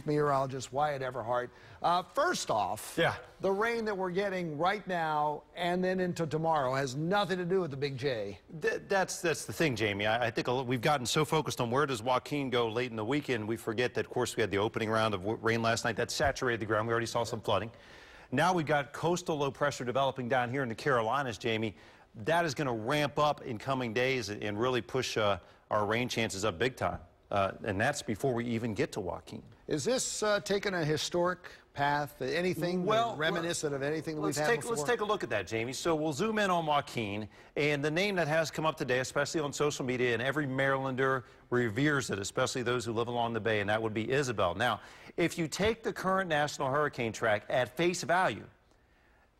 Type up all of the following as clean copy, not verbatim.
Meteorologist Wyatt Everhart. First off, the rain that we're getting right now and then into tomorrow has nothing to do with the Big J. That's the thing, Jamie. I think we've gotten so focused on where does Joaquin go late in the weekend, we forget that, of course, we had the opening round of rain last night that saturated the ground. We already saw some flooding. Now we've got coastal low pressure developing down here in the Carolinas, Jamie. That is going to ramp up in coming days and really push our rain chances up big time. And that's before we even get to Joaquin. Is this taking a historic path? Anything reminiscent of anything that we've had before? Let's take a look at that, Jamie. So we'll zoom in on Joaquin, and the name that has come up today, especially on social media, and every Marylander reveres it, especially those who live along the bay, and that would be Isabel. Now, if you take the current National Hurricane Track at face value,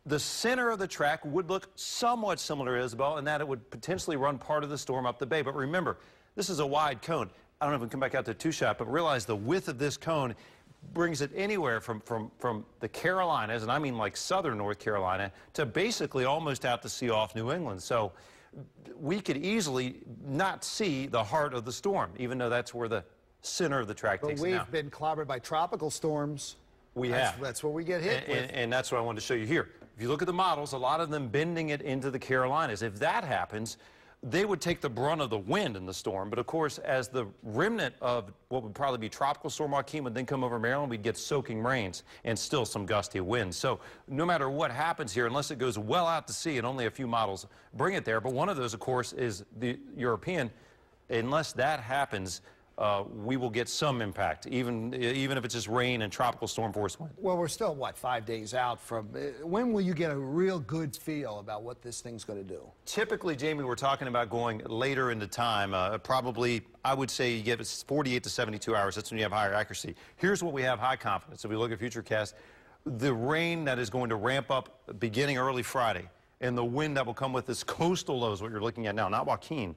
the center of the track would look somewhat similar to Isabel in that it would potentially run part of the storm up the bay. But remember, this is a wide cone. I don't know if we can come back out to two-shot, but realize the width of this cone brings it anywhere from the Carolinas, and I mean like southern North Carolina, to basically almost out to sea off New England. So we could easily not see the heart of the storm, even though that's where the center of the track takes it now. But we've been clobbered by tropical storms. We have. That's what we get hit with. And that's what I wanted to show you here. If you look at the models, a lot of them bending it into the Carolinas. If that happens, they would take the brunt of the wind in the storm. But, of course, as the remnant of what would probably be Tropical Storm Joaquin would then come over Maryland, we'd get soaking rains and still some gusty winds. So no matter what happens here, unless it goes well out to sea, and only a few models bring it there, but one of those, of course, is the European. Unless that happens, we will get some impact, even if it's just rain and tropical storm force wind. Well, we're still, what, 5 days out from... when will you get a real good feel about what this thing's going to do? Typically, Jamie, we're talking about going later into time. Probably, I would say you get 48 to 72 hours. That's when you have higher accuracy. Here's what we have high confidence. If we look at FUTURECAST, the rain that is going to ramp up beginning early Friday, and the wind that will come with this coastal low is what you're looking at now, not Joaquin.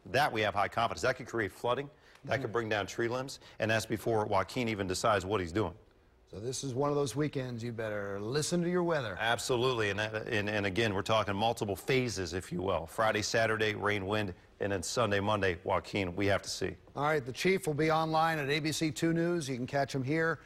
That we have high confidence. That could create flooding. That could bring down tree limbs, and that's before Joaquin even decides what he's doing. So this is one of those weekends you better listen to your weather. Absolutely, and again, we're talking multiple phases, if you will. Friday, Saturday, rain, wind, and then Sunday, Monday, Joaquin, we have to see. All right, the chief will be online at ABC 2 News. You can catch him here